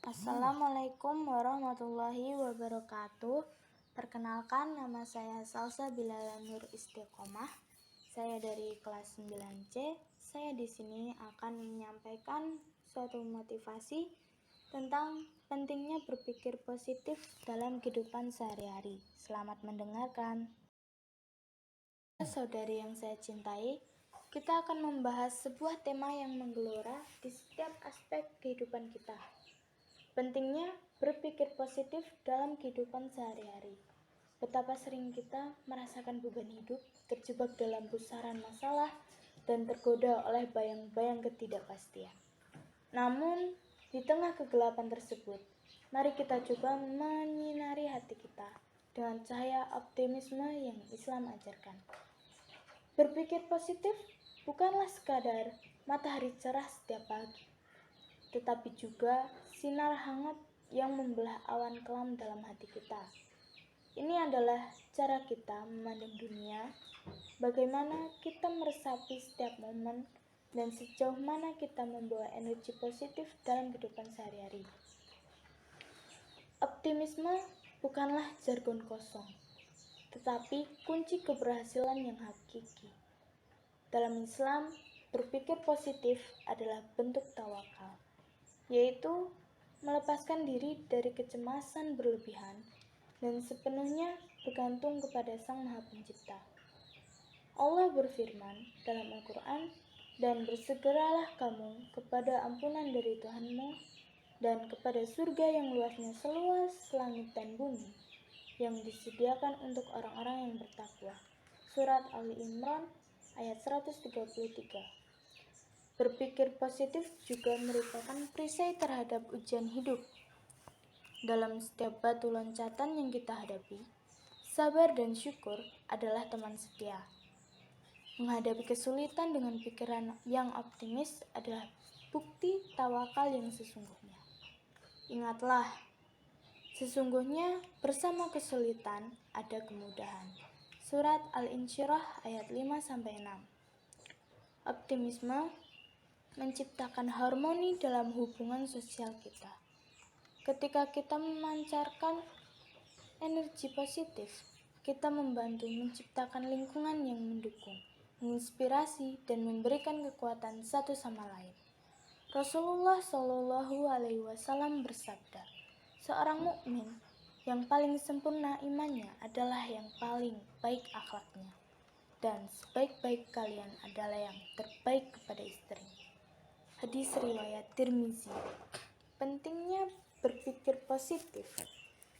Assalamualaikum warahmatullahi wabarakatuh. Perkenalkan, nama saya Salsa Bilala Nur Istiqomah. Saya dari kelas 9C. Saya di sini akan menyampaikan suatu motivasi tentang pentingnya berpikir positif dalam kehidupan sehari-hari. Selamat mendengarkan. Saudari yang saya cintai, kita akan membahas sebuah tema yang menggelora di setiap aspek kehidupan kita. Pentingnya berpikir positif dalam kehidupan sehari-hari. Betapa sering kita merasakan beban hidup, terjebak dalam pusaran masalah, dan tergoda oleh bayang-bayang ketidakpastian. Namun, di tengah kegelapan tersebut, mari kita coba menyinari hati kita dengan cahaya optimisme yang Islam ajarkan. Berpikir positif bukanlah sekadar matahari cerah setiap pagi, tetapi juga sinar hangat yang membelah awan kelam dalam hati kita. Ini adalah cara kita memandang dunia, bagaimana kita meresapi setiap momen, dan sejauh mana kita membawa energi positif dalam kehidupan sehari-hari. Optimisme bukanlah jargon kosong, tetapi kunci keberhasilan yang hakiki. Dalam Islam, berpikir positif adalah bentuk tawakal, yaitu melepaskan diri dari kecemasan berlebihan dan sepenuhnya bergantung kepada Sang Maha Pencipta. Allah berfirman dalam Al-Quran, "Dan bersegeralah kamu kepada ampunan dari Tuhanmu dan kepada surga yang luasnya seluas langit dan bumi, yang disediakan untuk orang-orang yang bertakwa." Surat Ali Imran ayat 133. Berpikir positif juga merupakan perisai terhadap ujian hidup. Dalam setiap batu loncatan yang kita hadapi, sabar dan syukur adalah teman setia. Menghadapi kesulitan dengan pikiran yang optimis adalah bukti tawakal yang sesungguhnya. Ingatlah, sesungguhnya bersama kesulitan ada kemudahan. Surat Al-Insyirah ayat 5-6. Optimisme menciptakan harmoni dalam hubungan sosial kita. Ketika kita memancarkan energi positif, kita membantu menciptakan lingkungan yang mendukung, menginspirasi, dan memberikan kekuatan satu sama lain. Rasulullah Shallallahu Alaihi Wasallam bersabda, seorang mukmin yang paling sempurna imannya adalah yang paling baik akhlaknya, dan sebaik-baik kalian adalah yang terbaik kepada istri. Hadis riwayat Tirmizi. Pentingnya berpikir positif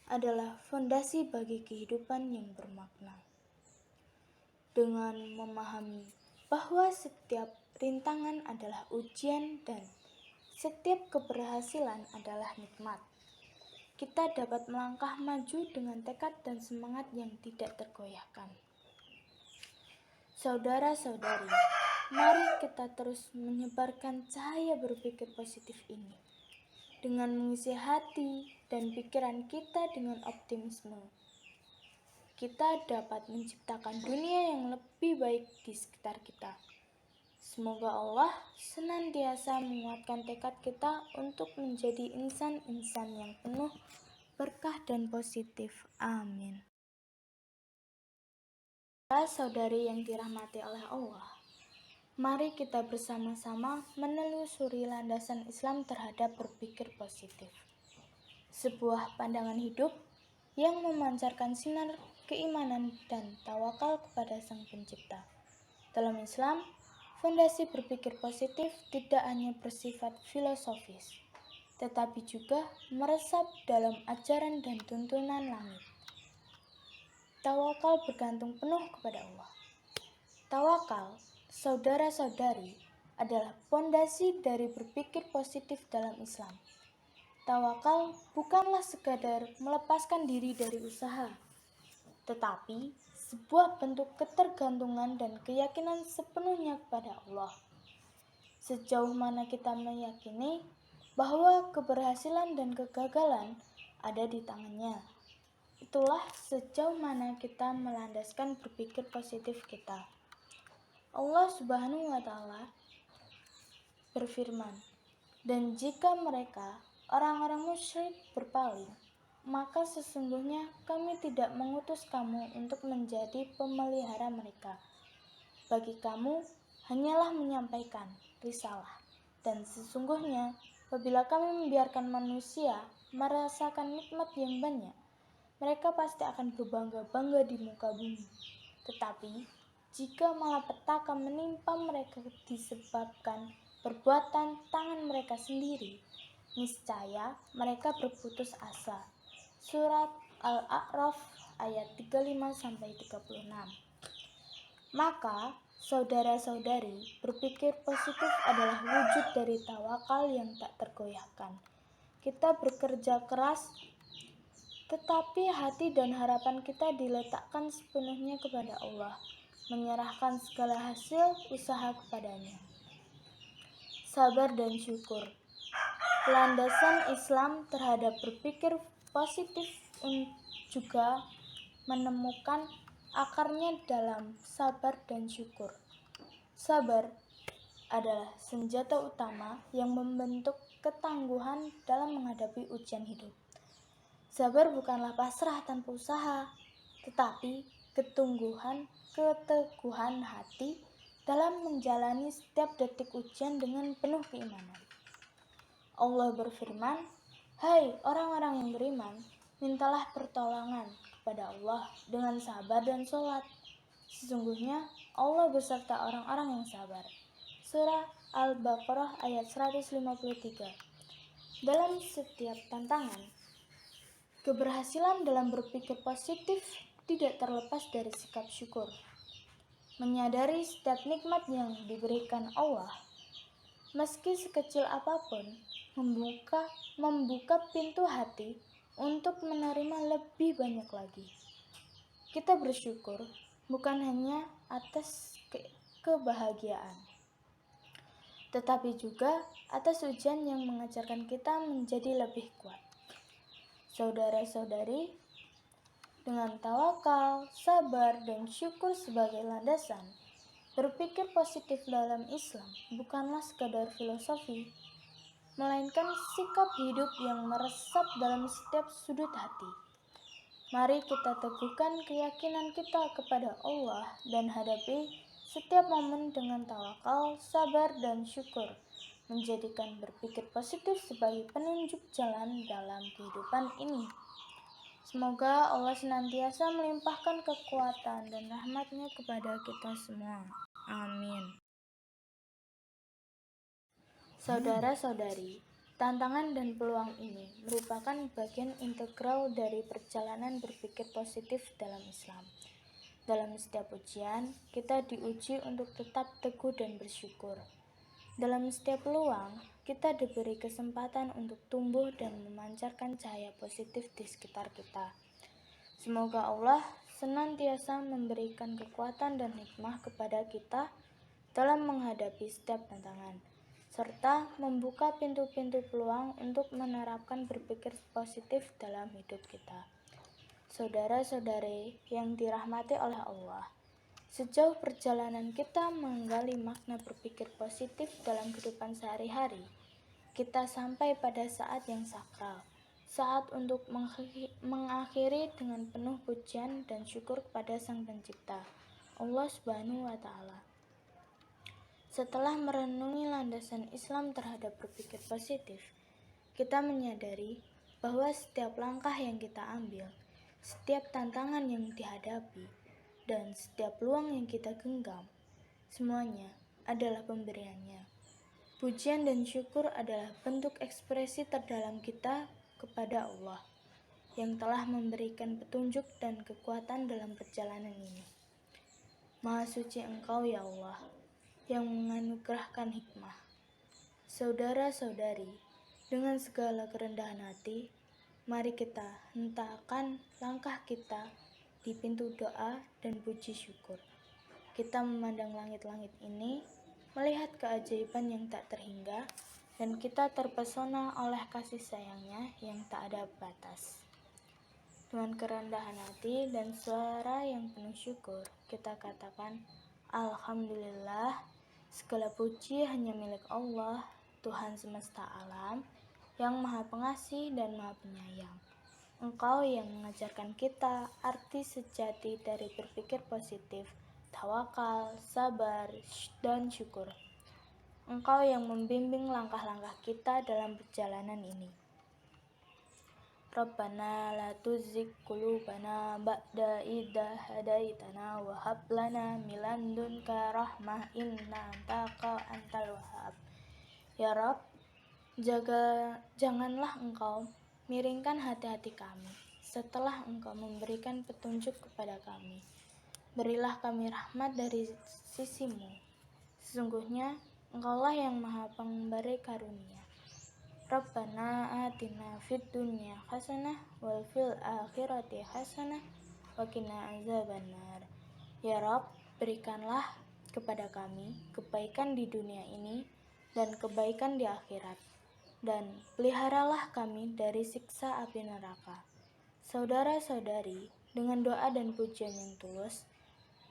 adalah fondasi bagi kehidupan yang bermakna. Dengan memahami bahwa setiap rintangan adalah ujian dan setiap keberhasilan adalah nikmat, kita dapat melangkah maju dengan tekad dan semangat yang tidak tergoyahkan. Saudara-saudari, mari kita terus menyebarkan cahaya berpikir positif ini dengan mengisi hati dan pikiran kita dengan optimisme. Kita dapat menciptakan dunia yang lebih baik di sekitar kita. Semoga Allah senantiasa menguatkan tekad kita untuk menjadi insan-insan yang penuh berkah dan positif. Amin. Saudari yang dirahmati oleh Allah, mari kita bersama-sama menelusuri landasan Islam terhadap berpikir positif. Sebuah pandangan hidup yang memancarkan sinar keimanan dan tawakal kepada Sang Pencipta. Dalam Islam, fondasi berpikir positif tidak hanya bersifat filosofis, tetapi juga meresap dalam ajaran dan tuntunan langit. Tawakal bergantung penuh kepada Allah. Tawakal, saudara-saudari, adalah fondasi dari berpikir positif dalam Islam. Tawakal bukanlah sekadar melepaskan diri dari usaha, tetapi sebuah bentuk ketergantungan dan keyakinan sepenuhnya kepada Allah. Sejauh mana kita meyakini bahwa keberhasilan dan kegagalan ada di tangannya, itulah sejauh mana kita melandaskan berpikir positif kita. Allah Subhanahu wa Ta'ala berfirman, "Dan jika mereka, orang-orang musyrik berpaling, maka sesungguhnya kami tidak mengutus kamu untuk menjadi pemelihara mereka. Bagi kamu hanyalah menyampaikan risalah, dan sesungguhnya apabila kami membiarkan manusia merasakan nikmat yang banyak, mereka pasti akan berbangga-bangga di muka bumi. Tetapi jika malapetaka menimpa mereka disebabkan perbuatan tangan mereka sendiri, niscaya mereka berputus asa. Surat Al-A'raf ayat 35-36. Maka, saudara-saudari, berpikir positif adalah wujud dari tawakal yang tak tergoyahkan. Kita bekerja keras, tetapi hati dan harapan kita diletakkan sepenuhnya kepada Allah, menyerahkan segala hasil usaha kepadanya. Sabar dan syukur. Landasan Islam terhadap berpikir positif juga menemukan akarnya dalam sabar dan syukur. Sabar adalah senjata utama yang membentuk ketangguhan dalam menghadapi ujian hidup. Sabar bukanlah pasrah tanpa usaha, tetapi keteguhan hati dalam menjalani setiap detik ujian dengan penuh keimanan. Allah berfirman, "Hai orang-orang yang beriman, mintalah pertolongan kepada Allah dengan sabar dan sholat. Sesungguhnya Allah beserta orang-orang yang sabar." Surah Al-Baqarah ayat 153. Dalam setiap tantangan, keberhasilan dalam berpikir positif tidak terlepas dari sikap syukur. Menyadari setiap nikmat yang diberikan Allah, meski sekecil apapun, membuka pintu hati untuk menerima lebih banyak lagi. Kita bersyukur bukan hanya atas kebahagiaan, tetapi juga atas ujian yang mengajarkan kita menjadi lebih kuat. Saudara-saudari, dengan tawakal, sabar, dan syukur sebagai landasan, berpikir positif dalam Islam bukanlah sekadar filosofi, melainkan sikap hidup yang meresap dalam setiap sudut hati. Mari kita teguhkan keyakinan kita kepada Allah dan hadapi setiap momen dengan tawakal, sabar, dan syukur, menjadikan berpikir positif sebagai penunjuk jalan dalam kehidupan ini. Semoga Allah senantiasa melimpahkan kekuatan dan rahmat-Nya kepada kita semua. Amin. Saudara-saudari, tantangan dan peluang ini merupakan bagian integral dari perjalanan berpikir positif dalam Islam. Dalam setiap ujian, kita diuji untuk tetap teguh dan bersyukur. Dalam setiap peluang, kita diberi kesempatan untuk tumbuh dan memancarkan cahaya positif di sekitar kita. Semoga Allah senantiasa memberikan kekuatan dan hikmah kepada kita dalam menghadapi setiap tantangan, serta membuka pintu-pintu peluang untuk menerapkan berpikir positif dalam hidup kita. Saudara-saudari yang dirahmati oleh Allah, sejauh perjalanan kita menggali makna berpikir positif dalam kehidupan sehari-hari, kita sampai pada saat yang sakral, saat untuk mengakhiri dengan penuh pujian dan syukur kepada Sang Pencipta, Allah Subhanahu wa Ta'ala. Setelah merenungi landasan Islam terhadap berpikir positif, kita menyadari bahwa setiap langkah yang kita ambil, setiap tantangan yang dihadapi, dan setiap peluang yang kita genggam, semuanya adalah pemberiannya. Pujian dan syukur adalah bentuk ekspresi terdalam kita kepada Allah yang telah memberikan petunjuk dan kekuatan dalam perjalanan ini. Maha suci Engkau ya Allah, yang menganugerahkan hikmah. Saudara-saudari, dengan segala kerendahan hati, mari kita hentakkan langkah kita di pintu doa dan puji syukur. Kita memandang langit-langit ini, melihat keajaiban yang tak terhingga, dan kita terpesona oleh kasih sayangnya yang tak ada batas. Dengan kerendahan hati dan suara yang penuh syukur, kita katakan, Alhamdulillah, segala puji hanya milik Allah, Tuhan semesta alam, yang Maha Pengasih dan Maha Penyayang. Engkau yang mengajarkan kita arti sejati dari berpikir positif, tawakal, sabar, dan syukur. Engkau yang membimbing langkah-langkah kita dalam perjalanan ini. Rabbana la tuzigh qulubana ba'da idh hadaitana wa hab lana min ladunka rahmah innaka antal wahhab. Ya Rabb, janganlah Engkau miringkan hati-hati kami setelah Engkau memberikan petunjuk kepada kami. Berilah kami rahmat dari sisi-Mu. Sesungguhnya Engkaulah yang Maha Pemberi karunia. Rabbana atina fid dunya hasanah wal fil akhirati hasanah wa qina azabannar. Ya Rabb, berikanlah kepada kami kebaikan di dunia ini dan kebaikan di akhirat, dan peliharalah kami dari siksa api neraka. Saudara-saudari, dengan doa dan pujian yang tulus,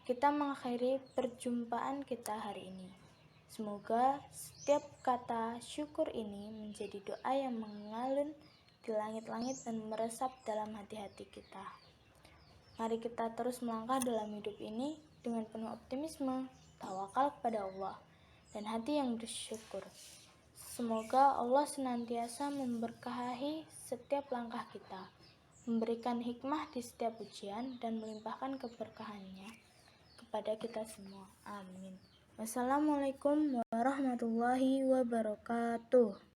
kita mengakhiri perjumpaan kita hari ini. Semoga setiap kata syukur ini menjadi doa yang mengalun di langit-langit dan meresap dalam hati-hati kita. Mari kita terus melangkah dalam hidup ini dengan penuh optimisme, tawakal kepada Allah, dan hati yang bersyukur. Semoga Allah senantiasa memberkahi setiap langkah kita, memberikan hikmah di setiap ujian, dan melimpahkan keberkahannya kepada kita semua. Amin. Wassalamualaikum warahmatullahi wabarakatuh.